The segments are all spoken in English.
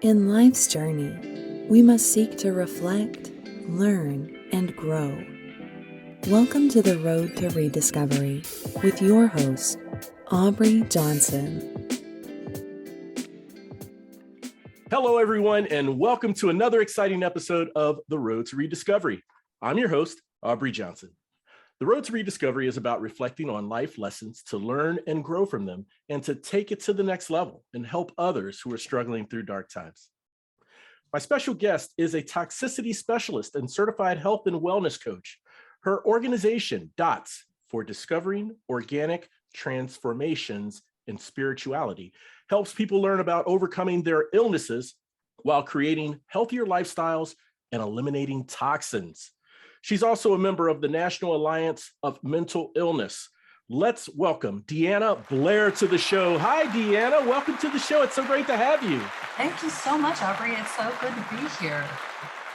In life's journey, we must seek to reflect, learn, and grow. Welcome to the Road to Rediscovery with your host, Aubrey Johnson. Hello, everyone, and welcome to another exciting episode of The Road to Rediscovery. I'm your host, Aubrey Johnson. The Road to Rediscovery is about reflecting on life lessons to learn and grow from them and to take it to the next level and help others who are struggling through dark times. My special guest is a toxicity specialist and certified health and wellness coach. Her organization, DOTS, for Discovering Organic Transformations in Spirituality, helps people learn about overcoming their illnesses while creating healthier lifestyles and eliminating toxins. She's also a member of the National Alliance of Mental Illness. Let's welcome Deanna Blair to the show. Hi, Deanna. Welcome to the show. It's so great to have you. Thank you so much, Aubrey. It's so good to be here.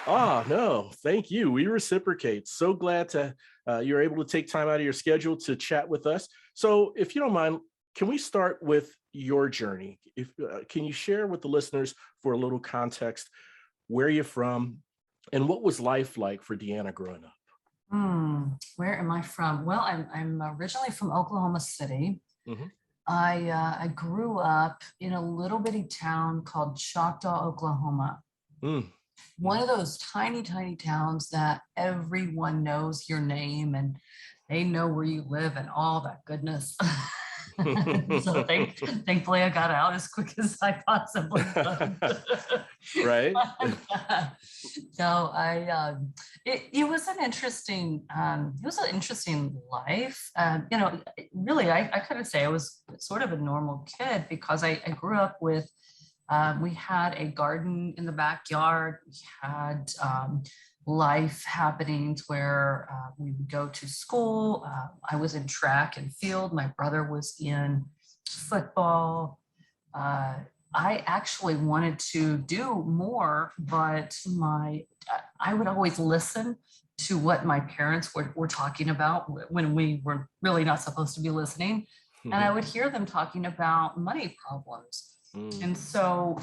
Oh, no, thank you. We reciprocate. So glad to you're able to take time out of your schedule to chat with us. So if you don't mind, can we start with your journey? Can you share with the listeners for a little context, where you're from and what was life like for Deanna growing up? Where am I from? Well, I'm originally from Oklahoma City. Mm-hmm. I grew up in a little bitty town called Choctaw, Oklahoma. One of those tiny, tiny towns that everyone knows your name and they know where you live and all that goodness. So thankfully I got out as quick as I possibly could. Right. So it was an interesting life. Really, I kind of say I was sort of a normal kid because I grew up with, we had a garden in the backyard. We had life happenings where we would go to school. I was in track and field. My brother was in football. I actually wanted to do more, but I would always listen to what my parents were talking about when we were really not supposed to be listening. Mm-hmm. And I would hear them talking about money problems. And so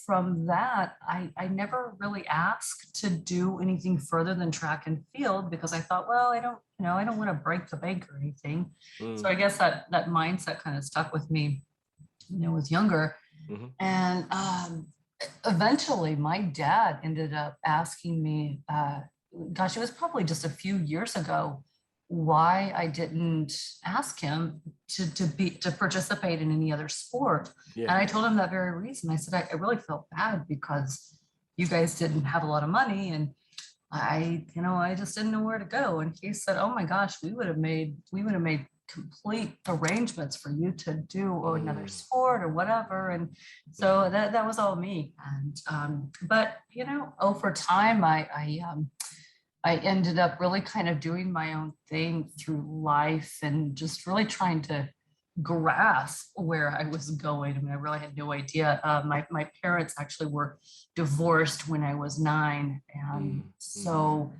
from that, I never really asked to do anything further than track and field because I thought, well, I don't want to break the bank or anything. So I guess that mindset kind of stuck with me when I was younger. Mm-hmm. And eventually my dad ended up asking me, it was probably just a few years ago, why I didn't ask him to participate in any other sport. Yeah. And I told him that very reason. I said, I really felt bad because you guys didn't have a lot of money and I just didn't know where to go. And he said, oh my gosh, we would have made complete arrangements for you to do another sport or whatever. And so that was all me. And but over time I ended up really kind of doing my own thing through life and just really trying to grasp where I was going. I mean, I really had no idea. My parents actually were divorced when I was 9. And so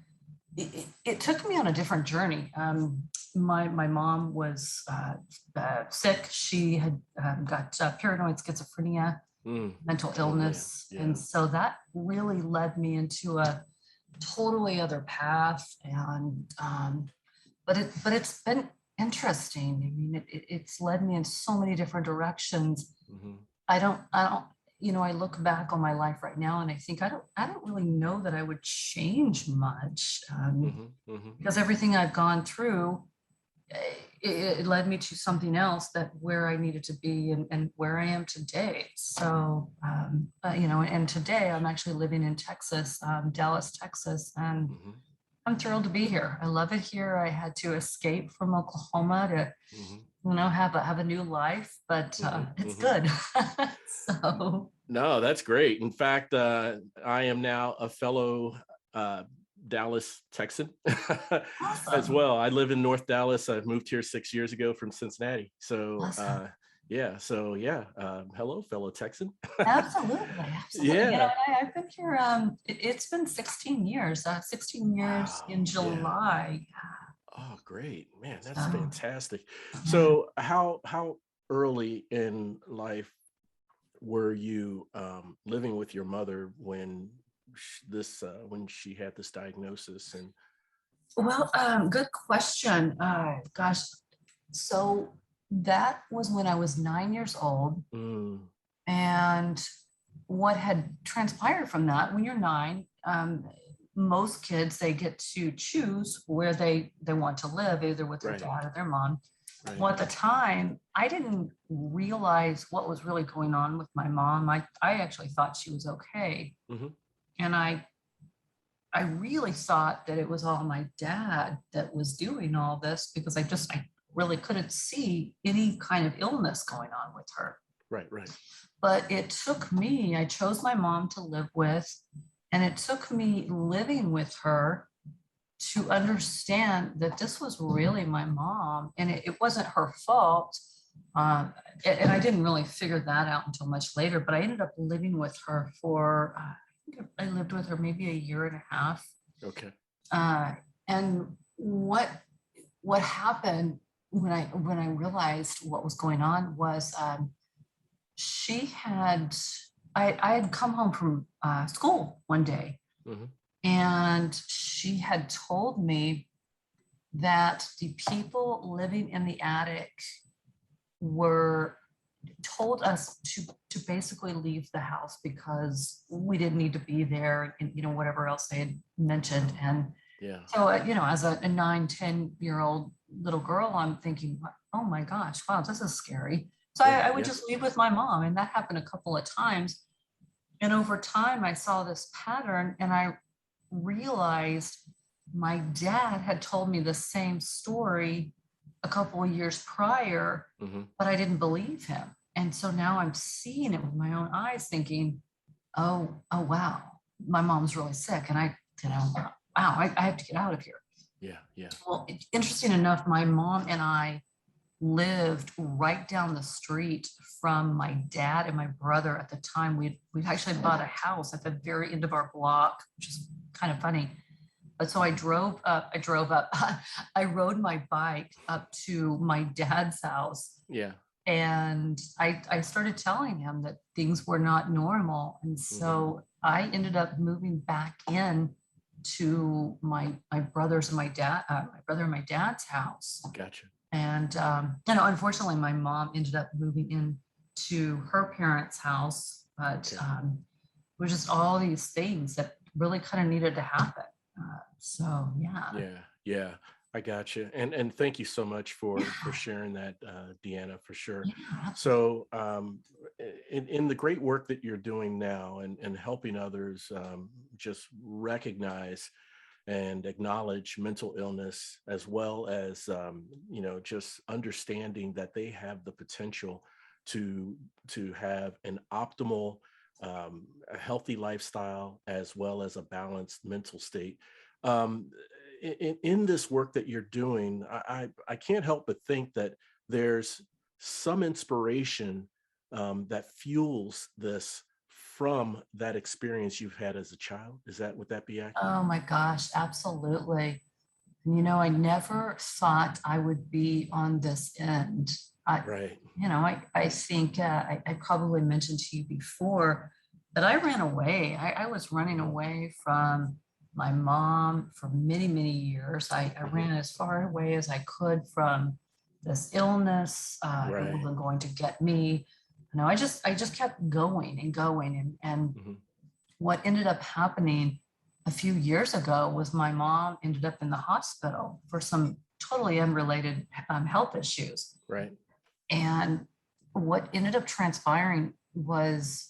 it took me on a different journey. My mom was sick. She had got paranoid schizophrenia, mental illness. Yeah. And so that really led me into a totally other path. And but it's been interesting. I mean, it's led me in so many different directions. Mm-hmm. I don't I look back on my life right now and I think I don't really know that I would change much because everything I've gone through, it led me to something else where I needed to be and where I am today. So, and today I'm actually living in Texas, Dallas, Texas, and I'm thrilled to be here. I love it here. I had to escape from Oklahoma to, have a new life, but it's good. So. No, that's great. In fact, I am now a fellow Dallas Texan awesome. As well. I live in North Dallas. I've moved here 6 years ago from Cincinnati. So awesome. Hello, fellow Texan. Absolutely. Yeah. I've been here. It's been 16 years. 16 years in July. Yeah. Oh, great, man! That's fantastic. So, how early in life were you living with your mother when when she had this diagnosis? And Well, good question. Gosh, so that was when I was 9 years old. mm, And what had transpired from that, when you're nine, most kids, they get to choose where they want to live, either with their right, dad or their mom. right, Well, at the time, I didn't realize what was really going on with my mom. I actually thought she was okay. hmm, And I really thought that it was all my dad that was doing all this, because I really couldn't see any kind of illness going on with her. right, right, But it took me, I chose my mom to live with, and it took me living with her to understand that this was really my mom, and it wasn't her fault. Um, and I didn't really figure that out until much later, but I ended up living with her for, I think I lived with her maybe a year and a half. okay, Uh, and what happened when I realized what was going on was, she had I had come home from school one day, hmm, and she had told me that the people living in the attic were told us to basically leave the house because we didn't need to be there, and whatever else they had mentioned. And yeah, so as a 9, 10-year-old little girl, I'm thinking, oh my gosh, wow, this is scary. So yeah, I would yeah, just leave with my mom, and that happened a couple of times. And over time, I saw this pattern, and I realized my dad had told me the same story a couple of years prior, hmm, but I didn't believe him. And so now I'm seeing it with my own eyes, thinking, oh wow, my mom's really sick, and wow, I have to get out of here. yeah, yeah, Well, interesting enough, my mom and I lived right down the street from my dad and my brother. At the time, we'd actually bought a house at the very end of our block, which is kind of funny. But so I drove up, I rode my bike up to my dad's house, yeah, and I started telling him that things were not normal. And hmm, so I ended up moving back in to my brother's and my brother and my dad's house. gotcha, And unfortunately, my mom ended up moving in to her parents' house, but okay. it was just all these things that really kind of needed to happen. So yeah, Yeah, yeah, I got you. And thank you so much for yeah, sharing that, Deanna, for sure. yeah, absolutely. So, in the great work that you're doing now and helping others just recognize and acknowledge mental illness, as well as just understanding that they have the potential to have an optimal, a healthy lifestyle, as well as a balanced mental state. um, in this work that you're doing, I can't help but think that there's some inspiration that fuels this from that experience you've had as a child. Would that be accurate? Oh my gosh, absolutely. I never thought I would be on this end. I, Right. I think I probably mentioned to you before that I ran away. I was running Hmm, away from my mom for many, many years. I hmm, ran as far away as I could from this illness. It right. wasn't going to get me. I just kept going and going. And Hmm, what ended up happening a few years ago was my mom ended up in the hospital for some totally unrelated health issues. right. And what ended up transpiring was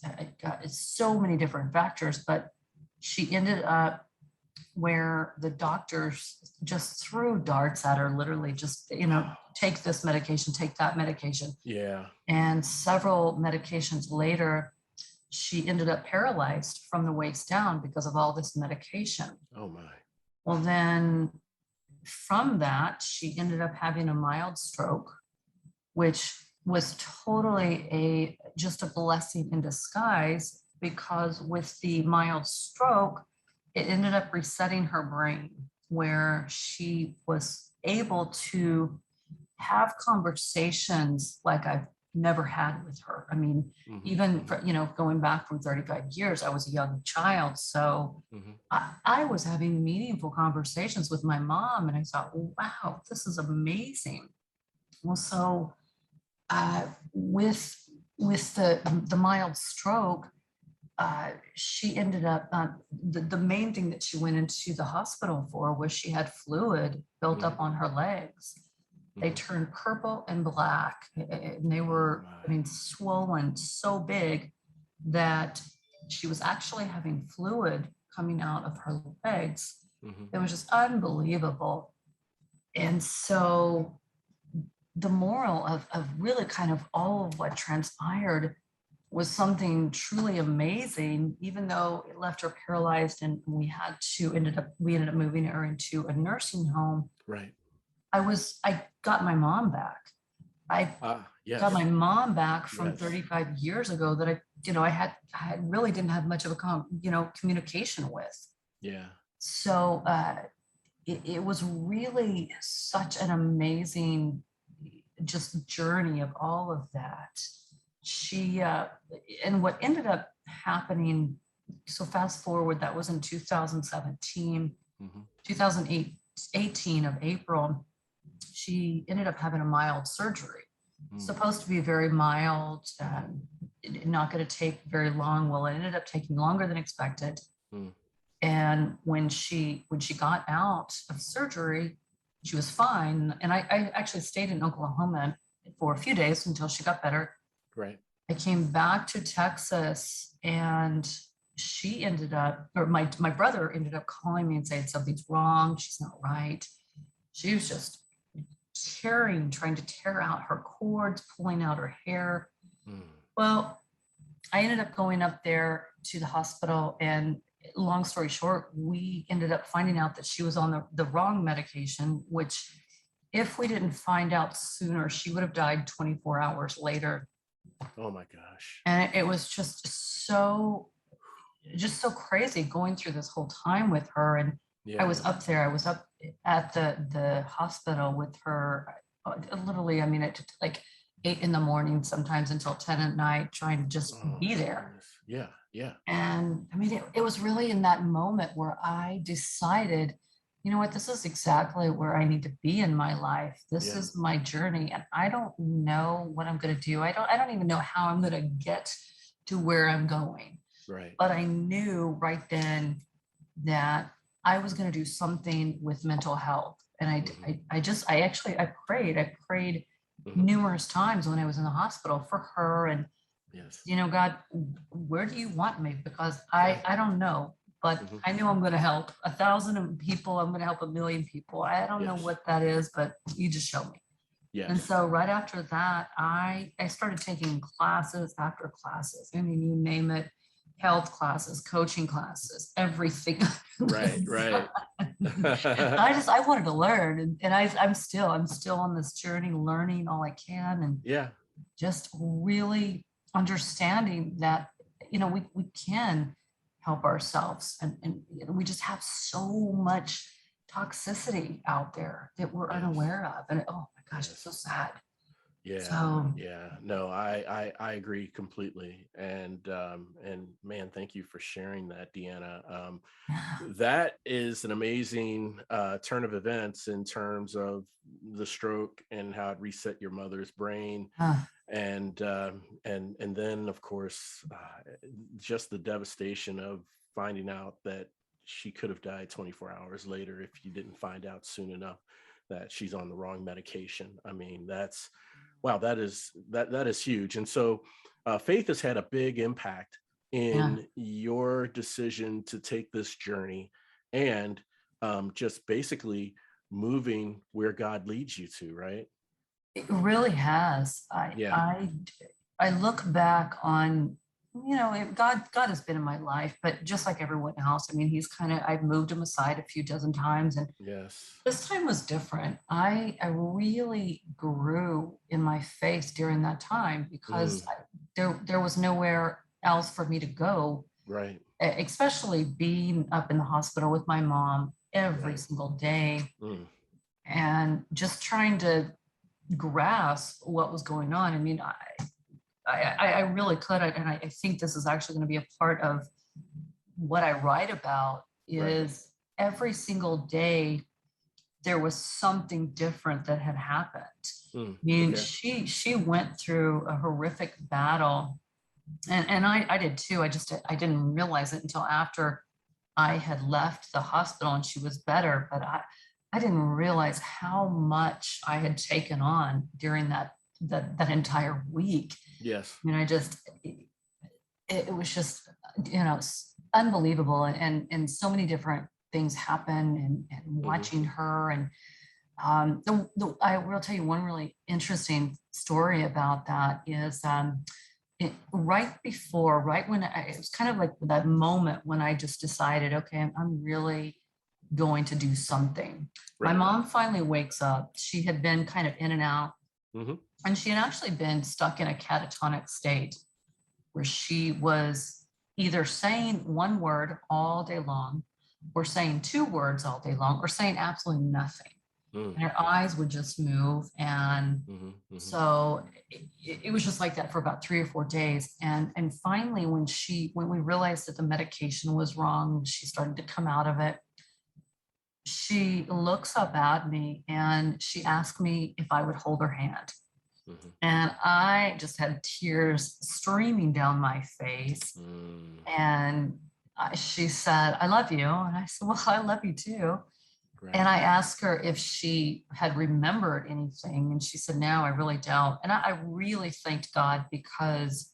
it's so many different factors, but she ended up where the doctors just threw darts at her, literally just, take this medication, take that medication. Yeah. And several medications later, she ended up paralyzed from the waist down because of all this medication. Oh my. Well, then from that, she ended up having a mild stroke, which was totally just a blessing in disguise, because with the mild stroke, it ended up resetting her brain, where she was able to have conversations like I've never had with her. I mean, even for, going back from 35 years, I was a young child. So I was having meaningful conversations with my mom, and I thought, wow, this is amazing. Well, so with the mild stroke, she ended up, the main thing that she went into the hospital for was she had fluid built up on her legs. They turned purple and black, and they were, I mean, swollen so big that she was actually having fluid coming out of her legs. It was just unbelievable. And so the moral of really kind of all of what transpired was something truly amazing, even though it left her paralyzed and we ended up moving her into a nursing home. Right. I got my mom back. I got my mom back from 35 years ago that I really didn't have much of a communication with. Yeah. So it was really such an amazing just journey of all of that. She and what ended up happening, so fast forward, that was in 2017, 2018 of April, she ended up having a mild surgery. Supposed to be very mild, not going to take very long. Well, it ended up taking longer than expected. And when she got out of surgery, she was fine. And I actually stayed in Oklahoma for a few days until she got better. Right. I came back to Texas, and she ended up, or my brother ended up calling me and saying something's wrong. She's not right. She was just trying to tear out her cords, pulling out her hair. Well, I ended up going up there to the hospital, and long story short, we ended up finding out that she was on the wrong medication, which if we didn't find out sooner, she would have died 24 hours later. Oh my gosh. And it was just so crazy going through this whole time with her. And I was up at the hospital with her, literally, I mean, it took like 8 a.m, sometimes until 10 at night, trying to just be there. Yeah. Yeah. And I mean, it was really in that moment where I decided, you know what, this is exactly where I need to be in my life. This is my journey, and I don't know what I'm going to do. I don't even know how I'm going to get to where I'm going. Right. But I knew right then that I was going to do something with mental health. And I prayed numerous times when I was in the hospital for her. And, God, where do you want me? Because I don't know, but I know I'm going to help 1,000 people. I'm going to help 1 million people. I don't know what that is, but you just show me. Yes. And so right after that, I started taking classes after classes. I mean, you name it, health classes, coaching classes, everything. Right. I wanted to learn, and I'm still on this journey, learning all I can, and just really understanding that, we can help ourselves, and we just have so much toxicity out there that we're unaware of. And oh my gosh, it's so sad. No, I agree completely. And man, thank you for sharing that, Deanna. That is an amazing turn of events in terms of the stroke and how it reset your mother's brain. And then of course, just the devastation of finding out that she could have died 24 hours later if you didn't find out soon enough that she's on the wrong medication. I mean, wow, that is huge. And so faith has had a big impact in your decision to take this journey and just basically moving where God leads you to, right? It really has. I look back on, God has been in my life, but just like everyone else, I mean, I've moved him aside a few dozen times, and this time was different. I really grew in my faith during that time because there was nowhere else for me to go. Right. Especially being up in the hospital with my mom every single day, and just trying to grasp what was going on. I mean, I really could, and I think this is actually going to be a part of what I write about. Is every single day there was something different that had happened. I mean, she went through a horrific battle, and I did too. I didn't realize it until after I had left the hospital and she was better, but I didn't realize how much I had taken on during that entire week. Yes. I mean, it was just, unbelievable. And so many different things happen, and watching her. And I will tell you one really interesting story about that is right when it was kind of like that moment when I just decided, okay, I'm really going to do something. My mom finally wakes up. She had been kind of in and out, and she had actually been stuck in a catatonic state where she was either saying one word all day long, or saying two words all day long, or saying absolutely nothing. And her eyes would just move. And so it was just like that for about 3 or 4 days. And finally, when we realized that the medication was wrong, she started to come out of it. She looks up at me and she asked me if I would hold her hand. And I just had tears streaming down my face. And she said, "I love you." And I said, "Well, I love you too." And I asked her if she had remembered anything. And she said, "No, I really don't." And I really thanked God, because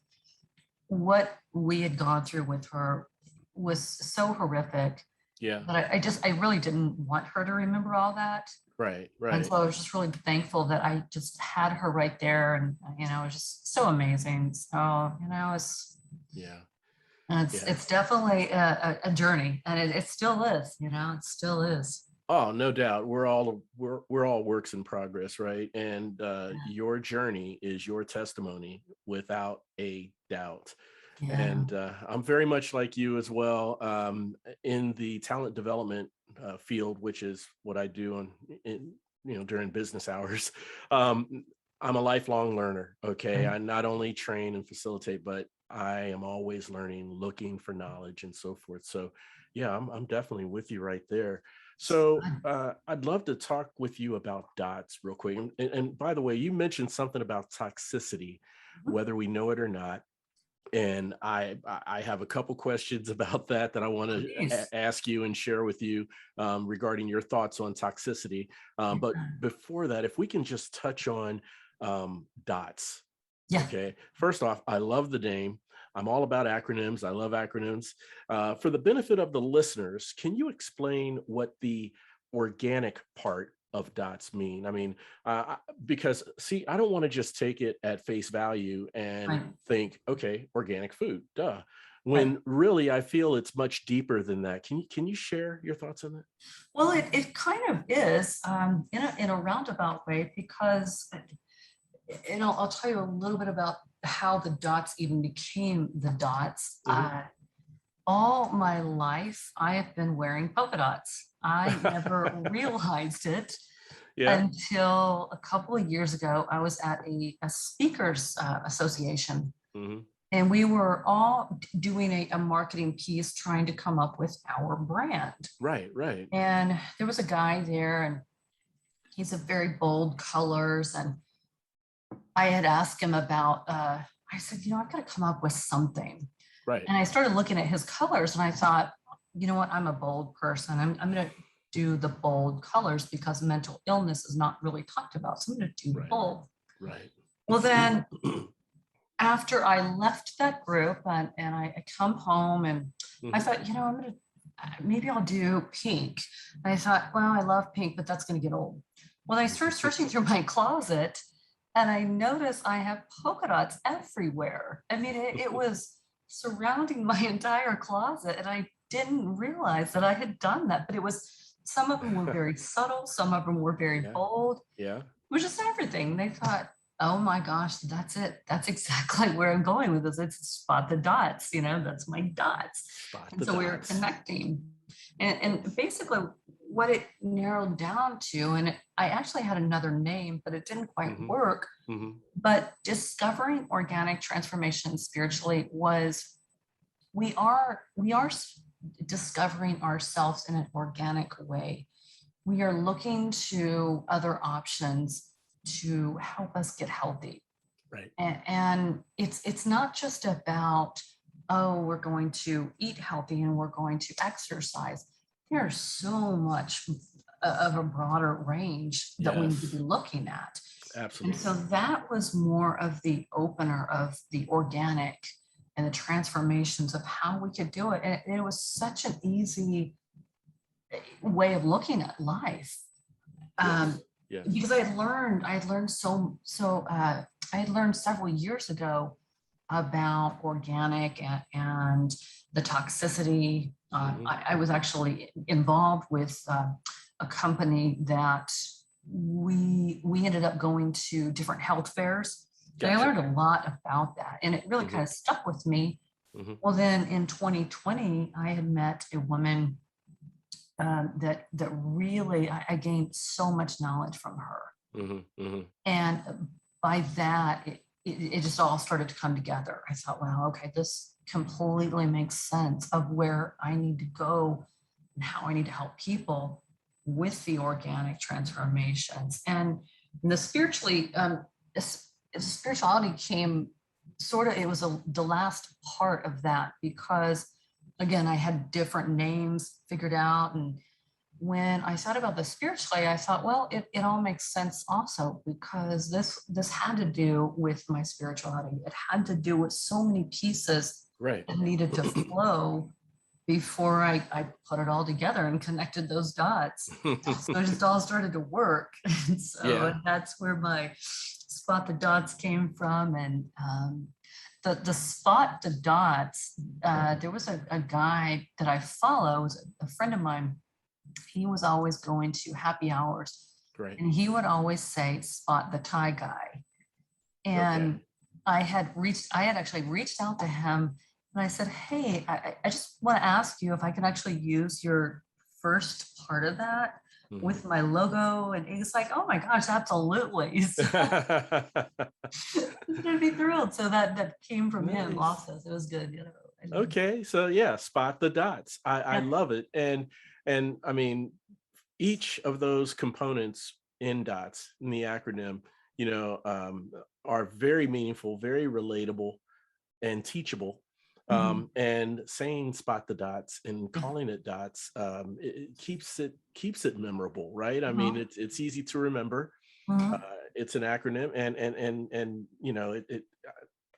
what we had gone through with her was so horrific. Yeah. But I really didn't want her to remember all that. Right. And so I was just really thankful that I just had her right there. And, it was just so amazing. So, it's definitely a journey, and it still is, it still is. Oh, no doubt. We're all works in progress, right? And your journey is your testimony without a doubt. Yeah. And I'm very much like you as well, in the talent development field, which is what I do during business hours. I'm a lifelong learner. Okay, I not only train and facilitate, but I am always learning, looking for knowledge, and so forth. So, yeah, I'm definitely with you right there. So I'd love to talk with you about DOTS real quick. And by the way, you mentioned something about toxicity, whether we know it or not. And I have a couple questions about that I want to ask you and share with you regarding your thoughts on toxicity. But before that, if we can just touch on DOTS. Yeah. Okay. First off, I love the name. I'm all about acronyms. I love acronyms. For the benefit of the listeners, can you explain what the organic part of DOTS mean? I mean, because see, I don't want to just take it at face value and think, okay, organic food, duh. When really, I feel it's much deeper than that. Can you share your thoughts on that? Well, it kind of is in a roundabout way, because, and I'll tell you a little bit about how the DOTS even became the DOTS. All my life, I have been wearing polka dots. I never realized it until a couple of years ago. I was at a speakers association, and we were all doing a marketing piece trying to come up with our brand. Right. And there was a guy there, and he's a very bold colors. And I had asked him about, I said, I've got to come up with something. Right. And I started looking at his colors, and I thought, you know what, I'm a bold person. I'm going to do the bold colors, because mental illness is not really talked about. So I'm going to do bold. Right. Well, then after I left that group and I come home, and I thought, maybe I'll do pink. And I thought, well, I love pink, but that's going to get old. Well, I started searching through my closet, and I noticed I have polka dots everywhere. I mean, it was surrounding my entire closet, and I didn't realize that I had done that. But some of them were very subtle, some of them were very bold. Yeah. It was just everything. They thought, oh my gosh, that's it. That's exactly where I'm going with this. It's spot the dots, that's my dots. So we were connecting. And basically what it narrowed down to, and I actually had another name, but it didn't quite work. But discovering organic transformation spiritually was we are discovering ourselves in an organic way. We are looking to other options to help us get healthy. Right. And it's not just about, oh, we're going to eat healthy and we're going to exercise. There's so much of a broader range that we need to be looking at. Absolutely. And so that was more of the opener of the organic and the transformations of how we could do it. And it was such an easy way of looking at life. Because I had learned several years ago about organic and the toxicity. I was actually involved with a company that we ended up going to different health fairs. Gotcha. And I learned a lot about that, and it really kind of stuck with me. Well, then in 2020, I had met a woman that really I gained so much knowledge from her, and by that it just all started to come together. I thought, wow, okay, this completely makes sense of where I need to go and how I need to help people with the organic transformations. And the spirituality came sort of, it was the last part of that, because again, I had different names figured out. And when I thought about the spiritually, I thought, well, it all makes sense also, because this had to do with my spirituality. It had to do with so many pieces that needed to flow before I put it all together and connected those dots. So it just all started to work. And so that's where my spot the dots came from. And the spot the dots, there was a guy that I follow, was a friend of mine. He was always going to happy hours. And he would always say, spot the Thai guy. And I had actually reached out to him, and I said, hey, I just want to ask you if I can actually use your first part of that with my logo. And he's like, oh my gosh, absolutely. So he's gonna be thrilled. So that came from him also. So it was good. You know. Okay, so spot the dots. I love it. And I mean, each of those components in dots in the acronym, are very meaningful, very relatable, and teachable. And saying spot the dots and calling it dots, it keeps it memorable, right? I mean, it's easy to remember. It's an acronym, and it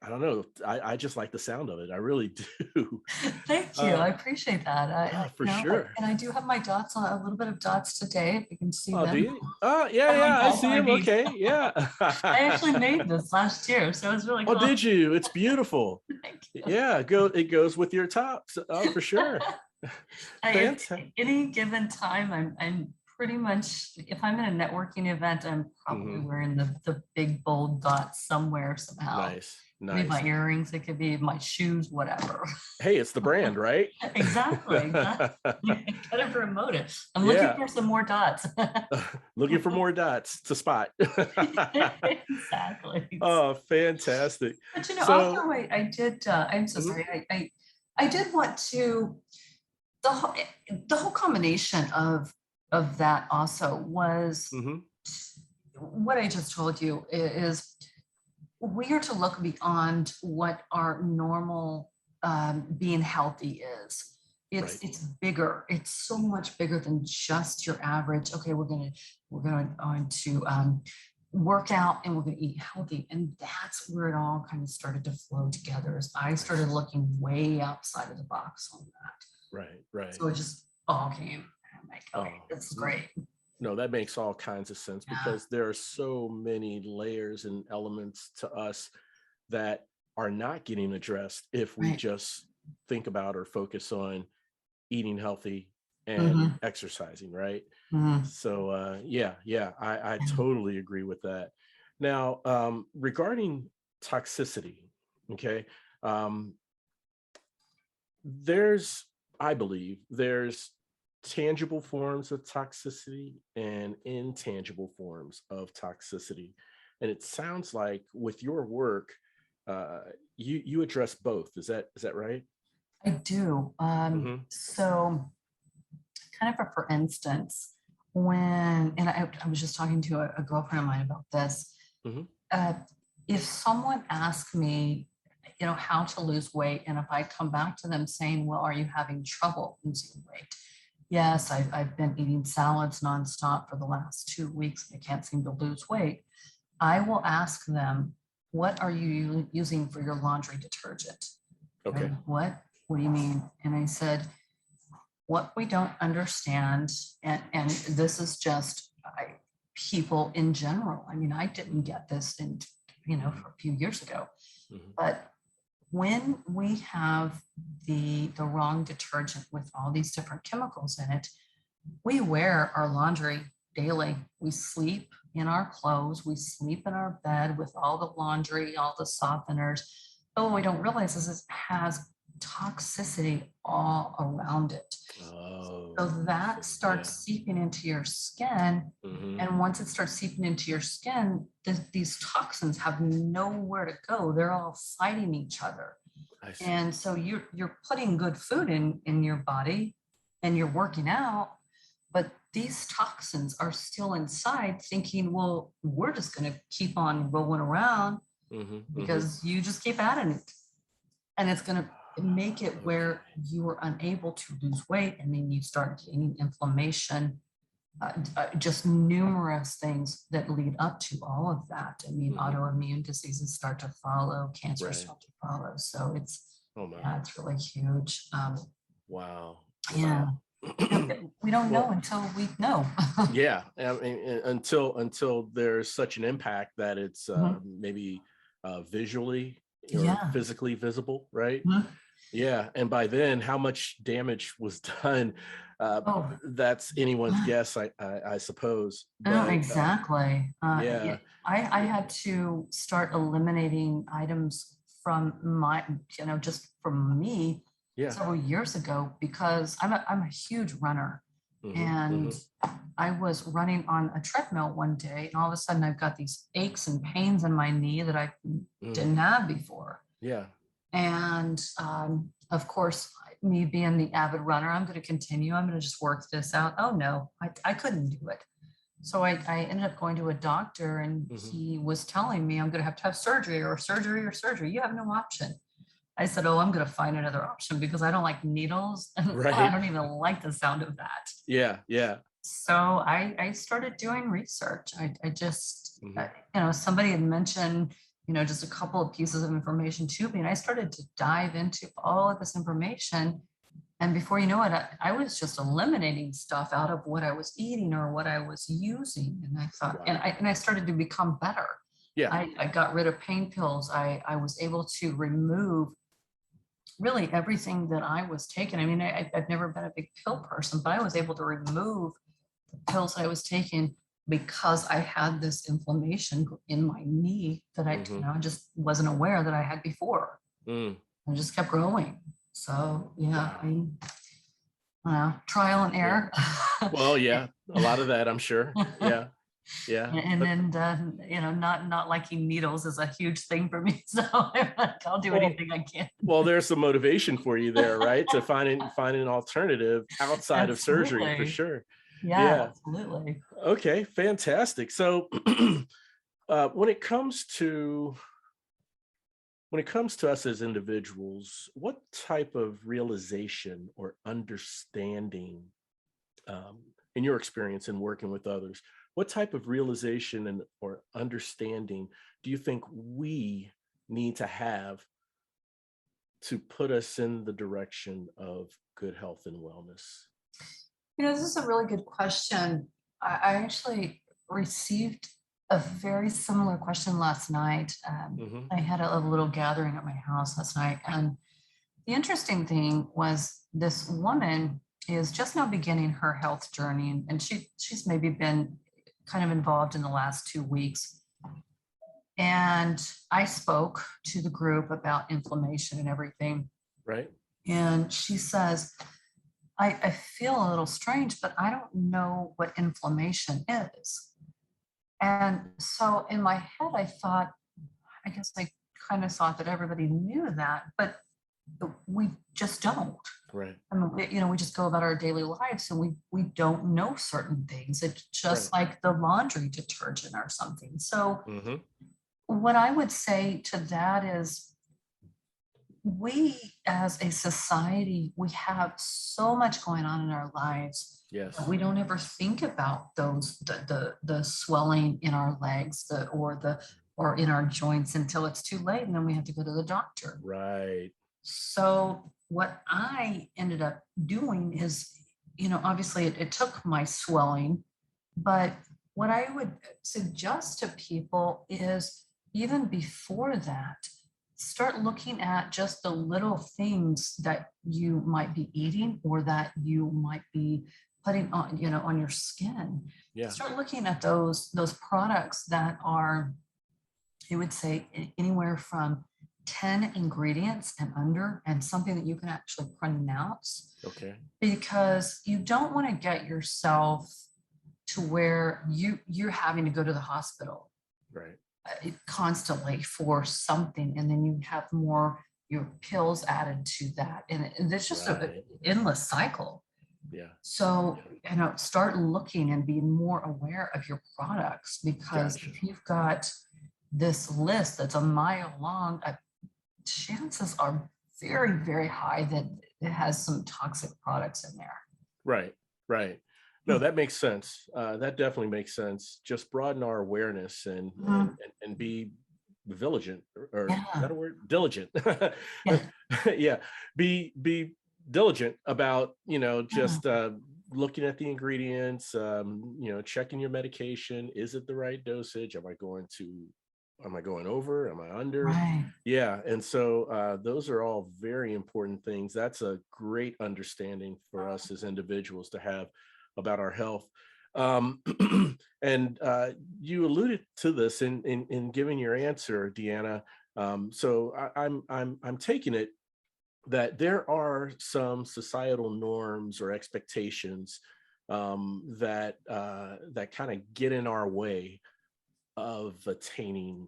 I don't know. I just like the sound of it. I really do. Thank you. I appreciate that. For sure. And I do have my dots on, a little bit of dots today, if you can see them. Do you? Oh, yeah, I see them. Okay, yeah. I actually made this last year, so it was really cool. Oh, did you? It's beautiful. Thank you. Yeah, it goes with your tops. Oh, for sure. Any given time, I'm pretty much, if I'm in a networking event, I'm probably wearing the big bold dots somewhere somehow. Nice. Maybe my earrings, it could be my shoes, whatever. Hey, it's the brand, right? Exactly. Gotta promote it. I'm looking for some more dots. Looking for more dots to spot. Exactly. Oh, fantastic. But also I did, I'm so sorry, I did want to, the whole combination of that also was what I just told you is, we are to look beyond what our normal being healthy is. It's bigger. It's so much bigger than just your average. Okay, we're going to work out and we're going to eat healthy, and that's where it all kind of started to flow together. As I started looking way outside of the box on that. Right. So it just all came. I'm like, okay, this is great. No, that makes all kinds of sense, because there are so many layers and elements to us that are not getting addressed if we just think about or focus on eating healthy and exercising, right? So I totally agree with that. Now, regarding toxicity, okay, I believe there's tangible forms of toxicity and intangible forms of toxicity. And it sounds like with your work, you address both. Is that right? I do. Mm-hmm. So kind of for instance, and I was just talking to a girlfriend of mine about this. Mm-hmm. Uh, if someone asks me, how to lose weight, and if I come back to them saying, well, are you having trouble losing weight? Yes, I've been eating salads nonstop for the last 2 weeks. I can't seem to lose weight. I will ask them, what are you using for your laundry detergent? Okay. What do you mean? And I said, what we don't understand, and this is just people in general. I mean, I didn't get this for a few years ago, but when we have the wrong detergent with all these different chemicals in it, we wear our laundry daily. We sleep in our clothes, we sleep in our bed with all the laundry, all the softeners. But what we don't realize is it has toxicity all around it. So that starts seeping into your skin. And once it starts seeping into your skin, these toxins have nowhere to go. They're all fighting each other. And so you're putting good food in your body and you're working out, but these toxins are still inside thinking, well, we're just going to keep on rolling around because you just keep adding it. And it's going to make it where you are unable to lose weight, and then you start gaining inflammation, just numerous things that lead up to all of that. I mean, autoimmune diseases start to follow, cancer start to follow. So it's it's really huge. Wow. Yeah. We don't know until we know. Yeah, I mean, until there's such an impact that it's maybe visually or physically visible, right? Yeah, and by then, how much damage was done? That's anyone's guess, I suppose. But, exactly. yeah, I had to start eliminating items from my, just from me several years ago, because I'm a huge runner. And I was running on a treadmill one day, and all of a sudden I've got these aches and pains in my knee that I didn't have before. Yeah. And of course, me being the avid runner, I'm going to continue. I'm going to just work this out. Oh no, I couldn't do it. So I ended up going to a doctor, and he was telling me I'm going to have surgery or surgery or surgery. You have no option. I said, oh, I'm going to find another option because I don't like needles. And I don't even like the sound of that. Yeah. Yeah. So I started doing research. I just, somebody had mentioned, just a couple of pieces of information to me, and I started to dive into all of this information. And before you know it, I was just eliminating stuff out of what I was eating or what I was using. And I thought, and I started to become better. Yeah. I got rid of pain pills. I was able to remove really everything that I was taking. I mean, I've never been a big pill person, but I was able to remove the pills I was taking because I had this inflammation in my knee that I just wasn't aware that I had before. And just kept growing. So trial and error. Well, yeah, a lot of that, I'm sure. Yeah. Yeah. And not liking needles is a huge thing for me. So I'm like, I'll do anything I can. Well, there's some motivation for you there, right? To find an alternative outside of surgery, for sure. Yeah, absolutely. Okay, fantastic. So when it comes to us as individuals, what type of realization or understanding, in your experience in working with others, what type of realization or understanding do you think we need to have to put us in the direction of good health and wellness? This is a really good question. I actually received a very similar question last night. I had a little gathering at my house last night. And the interesting thing was this woman is just now beginning her health journey. And she's maybe been kind of involved in the last 2 weeks. And I spoke to the group about inflammation and everything. Right. And she says, I feel a little strange, but I don't know what inflammation is. And so in my head, I thought, I guess I kind of thought that everybody knew that, but we just don't. Right. I mean, we just go about our daily lives and we don't know certain things. It's just Right. like the laundry detergent or something. So Mm-hmm. what I would say to that is we as a society, we have so much going on in our lives. Yes. We don't ever think about those the swelling in our legs, or in our joints until it's too late, and then we have to go to the doctor. Right. So what I ended up doing is, obviously it took my swelling, but what I would suggest to people is even before that, start looking at just the little things that you might be eating or that you might be putting on, on your skin. Yeah. Start looking at those products that are, I would say, anywhere from 10 ingredients and under, and something that you can actually pronounce. Okay. Because you don't want to get yourself to where you're having to go to the hospital Right. constantly for something, and then you have your pills added to that, and it's just an endless cycle. Yeah. So, start looking and being more aware of your products, because if you've got this list that's a mile long, chances are very, very high that it has some toxic products in there. Right. Right. No, that makes sense. That definitely makes sense. Just broaden our awareness and be vigilant, or is that a word? Diligent. Yeah. Yeah. Be diligent about, just looking at the ingredients, checking your medication. Is it the right dosage? Am I going over? Am I under? Right. Yeah. And so those are all very important things. That's a great understanding for us as individuals to have about our health. And you alluded to this in giving your answer, Deanna. So I'm taking it that there are some societal norms or expectations that kind of get in our way of attaining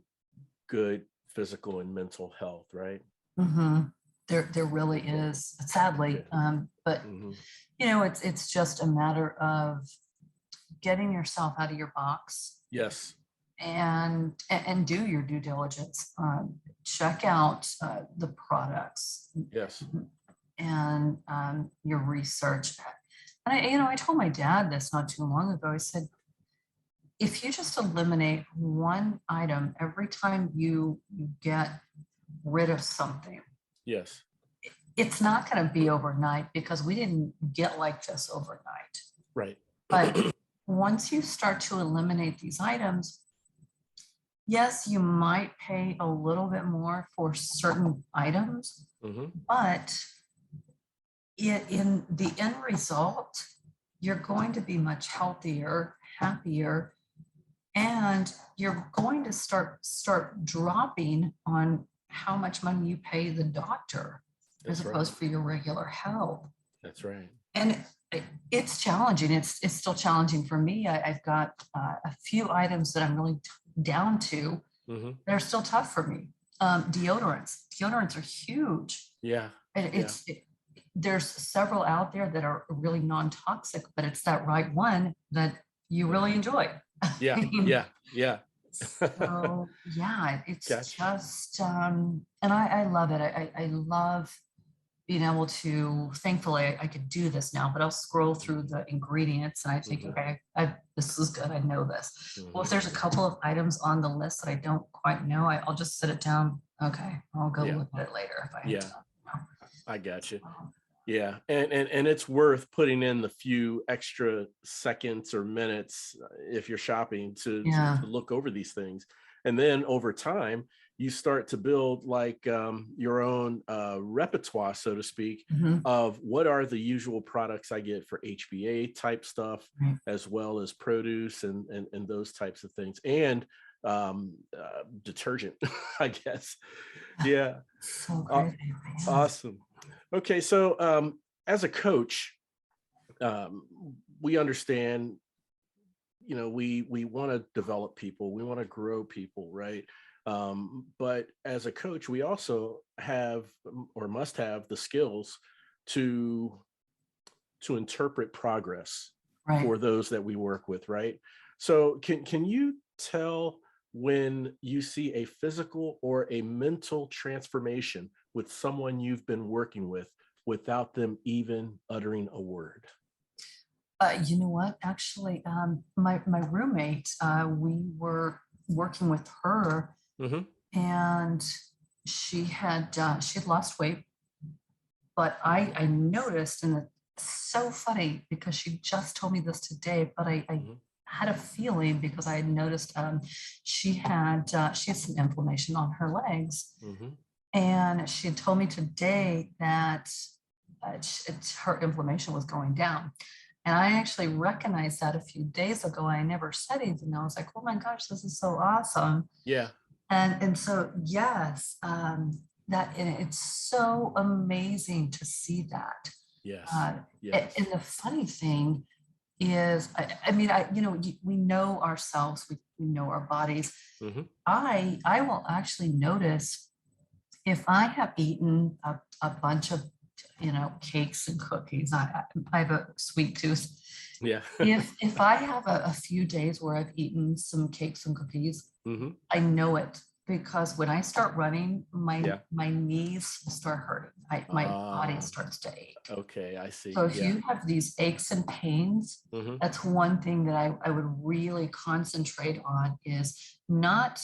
good physical and mental health, right? Mm-hmm. There really is, sadly, but it's just a matter of getting yourself out of your box. Yes. And do your due diligence. Check out the products. Yes. And your research. And I told my dad this not too long ago. I said, if you just eliminate one item every time you get rid of something, yes, it's not going to be overnight, because we didn't get like this overnight. Right. But once you start to eliminate these items, yes, you might pay a little bit more for certain items, but in the end result, you're going to be much healthier, happier, and you're going to start dropping on how much money you pay the doctor as opposed for your regular health. That's right. And it's challenging. It's still challenging for me. I've got a few items that I'm really down to. They're still tough for me. Deodorants are huge. Yeah. There's several out there that are really non-toxic, but it's that right one that you really enjoy. Yeah. Yeah. So yeah, it's just and I love it. I love being able to, thankfully I could do this now, but I'll scroll through the ingredients and I think, okay, this is good. I know this. Well, if there's a couple of items on the list that I don't quite know, I'll just sit it down. Okay, I'll go look at it later if I have time. I got you. Yeah. And it's worth putting in the few extra seconds or minutes if you're shopping to look over these things. And then over time, you start to build like your own repertoire, so to speak, of what are the usual products I get for HbA type stuff, as well as produce and those types of things. And detergent, I guess. Yeah. So great. Awesome. Okay. So as a coach, we understand, we want to develop people, we want to grow people, right? But as a coach, we also have or must have the skills to interpret progress Right. for those that we work with, right? So can you tell when you see a physical or a mental transformation with someone you've been working with without them even uttering a word? You know what? Actually, my roommate, we were working with her, Mm-hmm. and she had lost weight, but I noticed, and it's so funny because she just told me this today, but I Mm-hmm. had a feeling because I had noticed she had some inflammation on her legs, Mm-hmm. and she had told me today that her inflammation was going down. And I actually recognized that a few days ago. I never said anything. I was like, oh my gosh, this is so awesome. Yeah. And so, yes, and it's so amazing to see that. Yes. Uh, Yes. and the funny thing is, I mean, we know ourselves, we know our bodies. Mm-hmm. I will actually notice if I have eaten a bunch of, cakes and cookies. I have a sweet tooth. Yeah. If I have a few days where I've eaten some cakes and cookies, Mm-hmm. I know it because when I start running, Yeah. my knees start hurting. My body Ah, starts to ache. okay, I see. So if Yeah. you have these aches and pains, Mm-hmm. that's one thing that I would really concentrate on, is not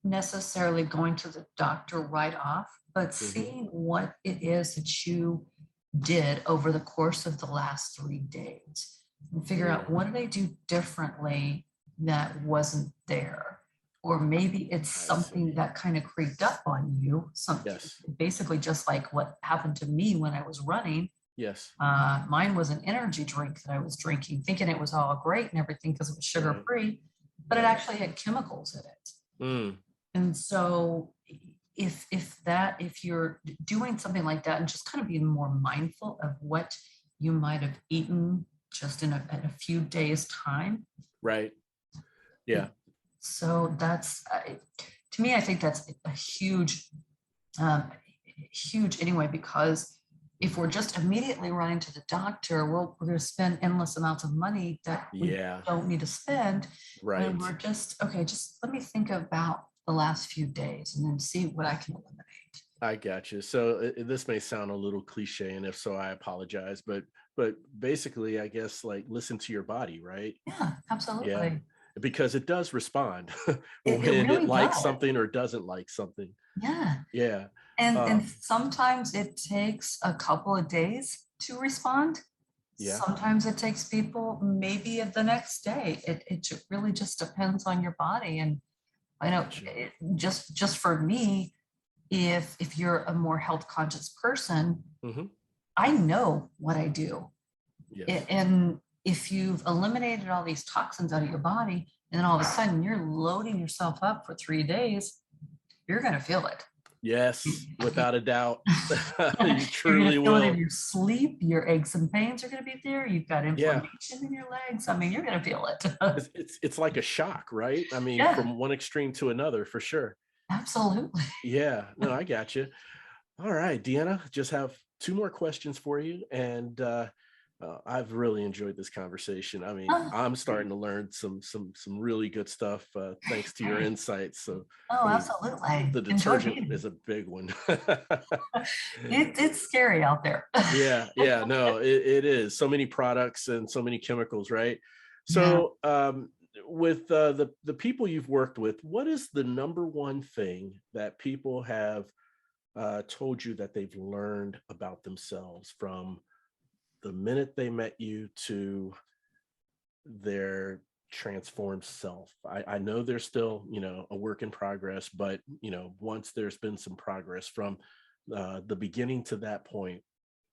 necessarily going to the doctor right off, but Mm-hmm. seeing what it is that you did over the course of the last 3 days and figure out, Mm, what did I do differently that wasn't there? Or maybe it's I something see. that kind of creeped up on you, something Yes. basically just like what happened to me when I was running. Yes. Mine was an energy drink that I was drinking, thinking it was all great and everything because it was sugar Right. free, but it Right. actually had chemicals in it. Mm, And so if you're doing something like that and just kind of being more mindful of what you might have eaten just in a few days time. right. Yeah. So that's, to me, I think that's a um, huge anyway, because if we're just immediately running to the doctor, well, we're going to spend endless amounts of money that we Yeah. don't need to spend when Right. we're just let me think about the last few days and then see what I can eliminate. I got you. So this may sound a little cliche, and if so, I apologize. But basically, I guess like listen to your body, right? Yeah, Yeah, absolutely. because it does respond It when it really likes does. something or doesn't like something. Yeah. Yeah. And Um, sometimes it takes a couple of days to respond. yeah. Sometimes it takes people maybe the next day. It really just depends on your body. And I know Gotcha. just for me, if you're a more health conscious person, Mm-hmm. I know what I do. Yes. And if you've eliminated all these toxins out of your body, and then all of a sudden you're loading yourself up for 3 days, you're going to feel it. Yes, without a doubt. You You're going truly to feel it in will. your sleep. Your aches and pains are going to be there. You've got Yeah. inflammation in your legs. I mean, you're going to feel it. It's like a shock, right? I mean, Yeah, from one extreme to another, for sure. absolutely. Yeah, no, I got you. All right, Deanna, just have two more questions for you, and I've really enjoyed this conversation. I mean, Oh, I'm starting to learn some really good stuff thanks to your great. insights. So, Oh, I mean, absolutely. the Enjoy detergent being. is a big one. It's scary out there. Yeah, yeah, no, it is. So many products and so many chemicals, right? Yeah. So, with the people you've worked with, what is the number one thing that people have told you that they've learned about themselves from the minute they met you to their transformed self? I know there's still, a work in progress, but once there's been some progress from the beginning to that point,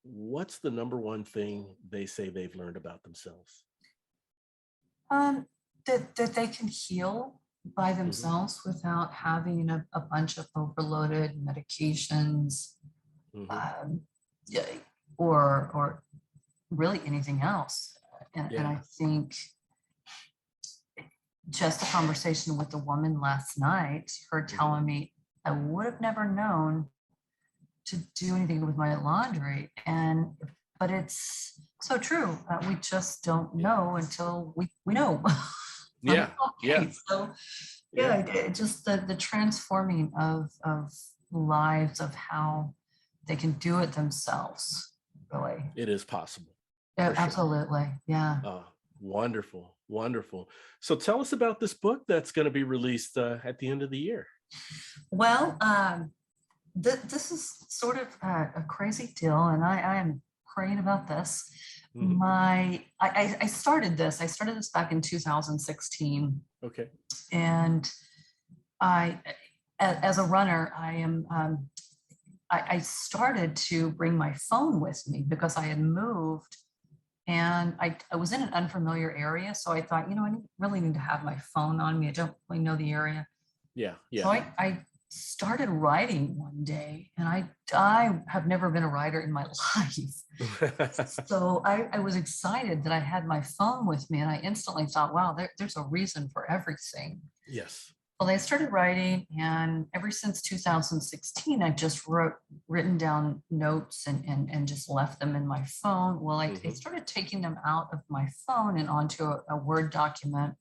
what's the number one thing they say they've learned about themselves? Um, that they can heal by Hmm. themselves without having a bunch of overloaded medications, Hmm. um, yeah, or really anything else. And I think just a conversation with the woman last night, her telling me I would have never known to do anything with my laundry. But it's so true. We just don't know until we know. Yeah. Okay, so just the transforming of lives, of how they can do it themselves, really. It is possible. Yeah, for sure. absolutely. Yeah. Wonderful. Wonderful. So tell us about this book that's going to be released at the end of the year. Well, this is sort of a crazy deal, and I am praying about this. I started this back in 2016. Okay. And as a runner, I started to bring my phone with me because I had moved, and I was in an unfamiliar area. So I thought, I really need to have my phone on me. I don't really know the area. Yeah. So I started writing one day, and I have never been a writer in my life. So I was excited that I had my phone with me, and I instantly thought, wow, there's a reason for everything. Yes. Well, I started writing, and ever since 2016, I just written down notes and just left them in my phone. Well, I started taking them out of my phone and onto a Word document.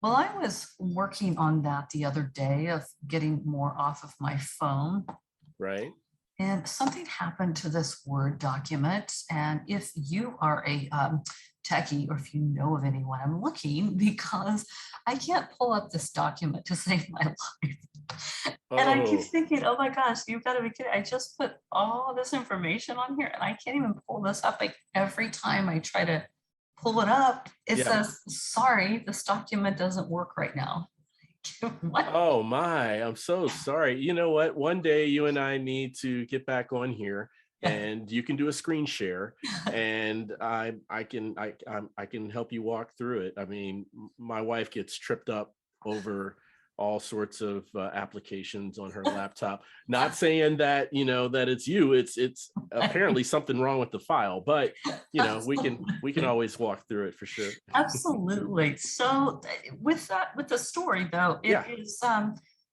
Well, I was working on that the other day, of getting more off of my phone. Right. And something happened to this Word document. And if you are a techie, or if you know of anyone, I'm looking, because I can't pull up this document to save my life. And I keep thinking, oh my gosh, you've got to be kidding. I just put all this information on here, and I can't even pull this up. Like, every time I try to pull it up, it says, sorry, this document doesn't work right now. What? Oh my, I'm so sorry. You know what? One day you and I need to get back on here, and you can do a screen share, and I can help you walk through it. I mean, my wife gets tripped up over all sorts of applications on her laptop. Not saying that, that it's you. It's apparently something wrong with the file, but we can always walk through it for sure. Absolutely. So with the story, though, it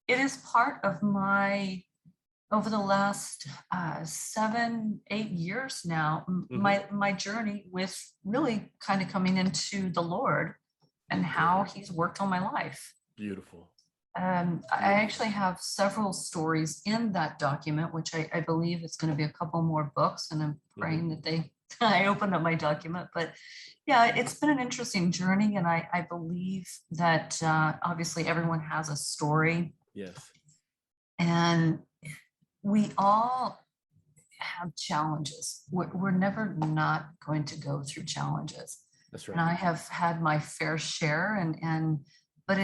is part of my, over the last 7-8 years now, my journey with really kind of coming into the Lord, and how he's worked on my life. Beautiful. I actually have several stories in that document, which I believe it's going to be a couple more books, and I'm praying that I opened up my document. But yeah, it's been an interesting journey, and I believe that obviously everyone has a story. Yes. And we all have challenges. We're never not going to go through challenges. That's right. And I have had my fair share, but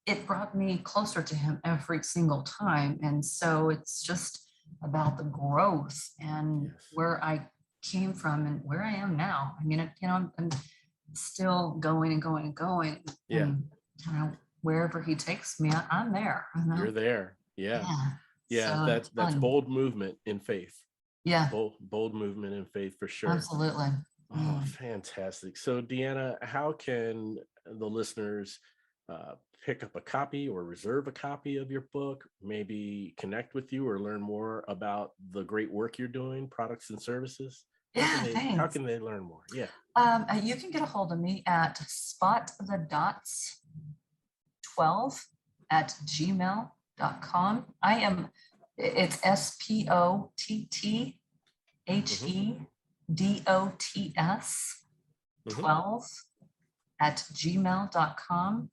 it brought me closer to him every single time. And so it's just about the growth and where I came from and where I am now. I mean, I'm still going and going and going. Yeah. And, wherever he takes me, I'm there. You're there. Yeah. Yeah. So that's bold movement in faith. Yeah. Bold movement in faith, for sure. Absolutely. Oh, fantastic. So Deanna, how can the listeners pick up a copy or reserve a copy of your book, maybe connect with you or learn more about the great work you're doing, products and services? How can they learn more? Yeah. You can get a hold of me at spotthedots12@gmail.com. It's SPOTTHEDOTS 12@gmail.com.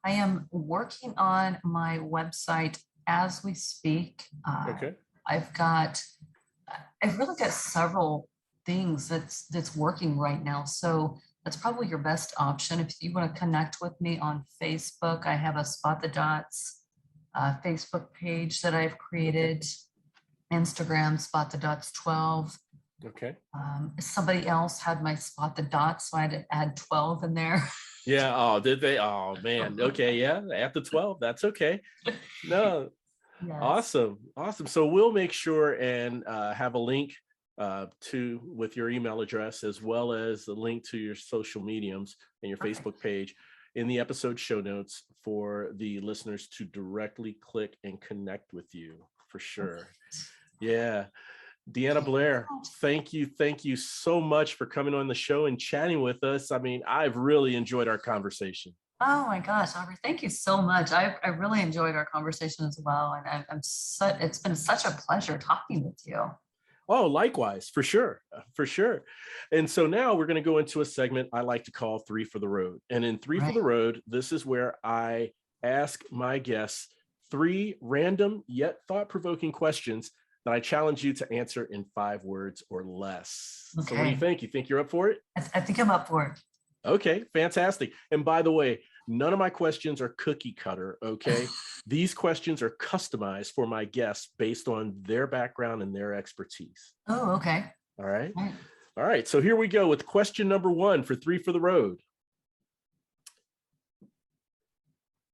I am working on my website as we speak. I've really got several things that's working right now. So that's probably your best option. If you want to connect with me on Facebook, I have a Spot the Dots Facebook page that I've created. Instagram, Spot the Dots 12. Okay. Somebody else had my Spot the Dots, so I had to add 12 in there. Yeah. Oh, did they? Oh man. Okay. Yeah. At the 12. That's okay. No. Yes. Awesome. So we'll make sure and have a link with your email address, as well as the link to your social mediums and your Facebook page in the episode show notes for the listeners to directly click and connect with you for sure. Yeah. Deanna Blair, thank you so much for coming on the show and chatting with us. I mean, I've really enjoyed our conversation. Oh my gosh, Aubrey, thank you so much. I really enjoyed our conversation as well. And it's been such a pleasure talking with you. Oh, likewise, for sure, for sure. And so now we're going to go into a segment I like to call Three for the Road. And in Three for the Road, this is where I ask my guests 3 random yet thought-provoking questions that I challenge you to answer in 5 words or less. Okay. So what do you think? You think you're up for it? I think I'm up for it. Okay, fantastic. And by the way, none of my questions are cookie cutter, okay? These questions are customized for my guests based on their background and their expertise. Oh, okay. All right. All right, so here we go with question number 1 for Three for the Road.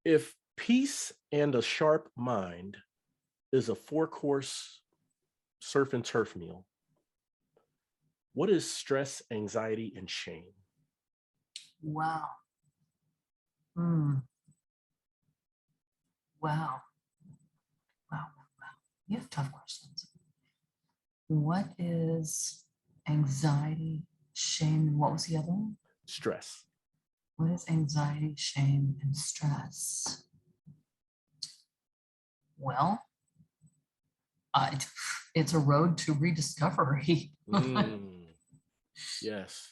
If peace and a sharp mind is a 4-course surf and turf meal, what is stress, anxiety, and shame? Wow. Wow. Wow. You have tough questions. What is anxiety, shame, and what was the other one? Stress. What is anxiety, shame, and stress? Well, it's a road to rediscovery. Yes,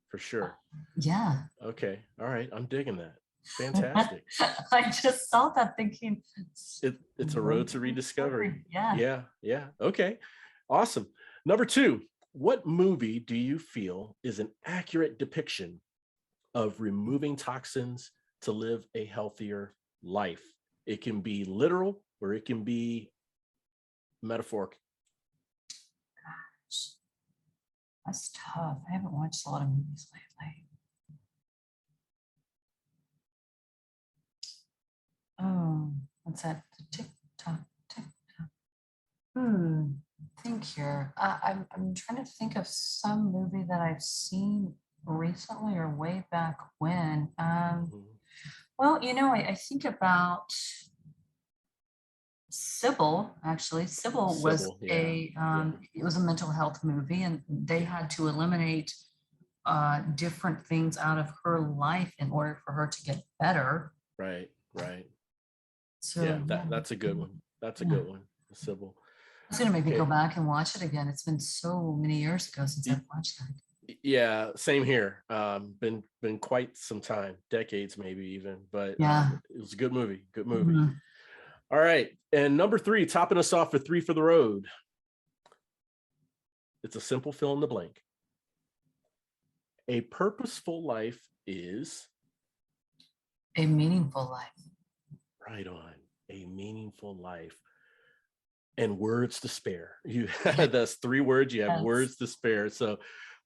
for sure. Yeah. Okay. All right. I'm digging that. Fantastic. I just saw that thinking. It's a road to rediscovery. Yeah. Yeah. Okay. Awesome. Number 2, what movie do you feel is an accurate depiction of removing toxins to live a healthier life? It can be literal or it can be metaphoric. Gosh, that's tough. I haven't watched a lot of movies lately. Oh, what's that? Tick tock, tick tock. Think here. I'm trying to think of some movie that I've seen recently or way back when. Well, I think about Sybil, actually. Sybil was it was a mental health movie, and they had to eliminate different things out of her life in order for her to get better. Right. So yeah, that's a good one. That's a good one, Sybil. It's gonna make me go back and watch it again. It's been so many years ago since I've watched that. Yeah, same here. Been quite some time, decades maybe even, but it was a good movie. Good movie. Mm-hmm. All right, and number 3, topping us off for Three for the Road. It's a simple fill in the blank. A purposeful life is a meaningful life. Right on. A meaningful life. And words to spare. You that's 3 words. You have words to spare. So,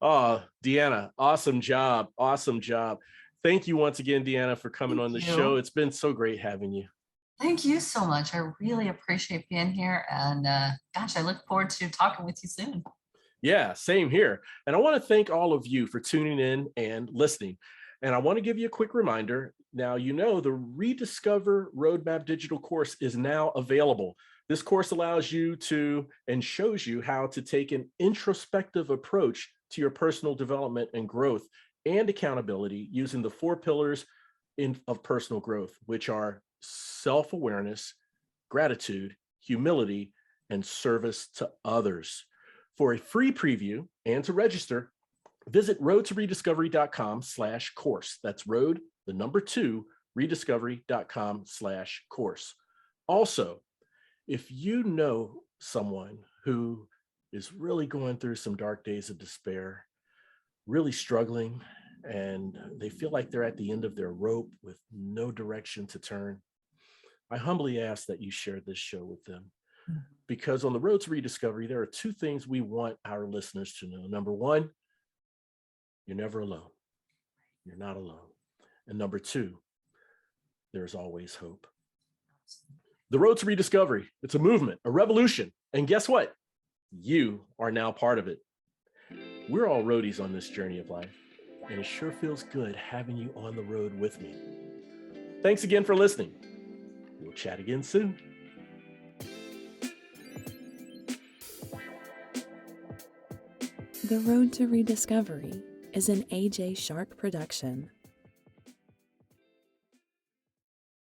Deanna, awesome job. Thank you once again, Deanna, for coming on the show. It's been so great having you. Thank you so much. I really appreciate being here. And gosh, I look forward to talking with you soon. Yeah, same here. And I want to thank all of you for tuning in and listening. And I want to give you a quick reminder. Now, the Rediscover Roadmap digital course is now available. This course allows you to and shows you how to take an introspective approach to your personal development and growth and accountability using the 4 pillars of personal growth, which are self-awareness, gratitude, humility, and service to others. For a free preview and to register, visit roadtorediscovery.com/course. That's road, the number 2, rediscovery.com/course. Also, if you know someone who is really going through some dark days of despair, really struggling, and they feel like they're at the end of their rope with no direction to turn, I humbly ask that you share this show with them. Because on the road to rediscovery, there are 2 things we want our listeners to know. Number 1, you're never alone. You're not alone. And number 2, there's always hope. The road to rediscovery, it's a movement, a revolution. And guess what? You are now part of it. We're all roadies on this journey of life, and it sure feels good having you on the road with me. Thanks again for listening. We'll chat again soon. The Road to Rediscovery is an AJ Shark production.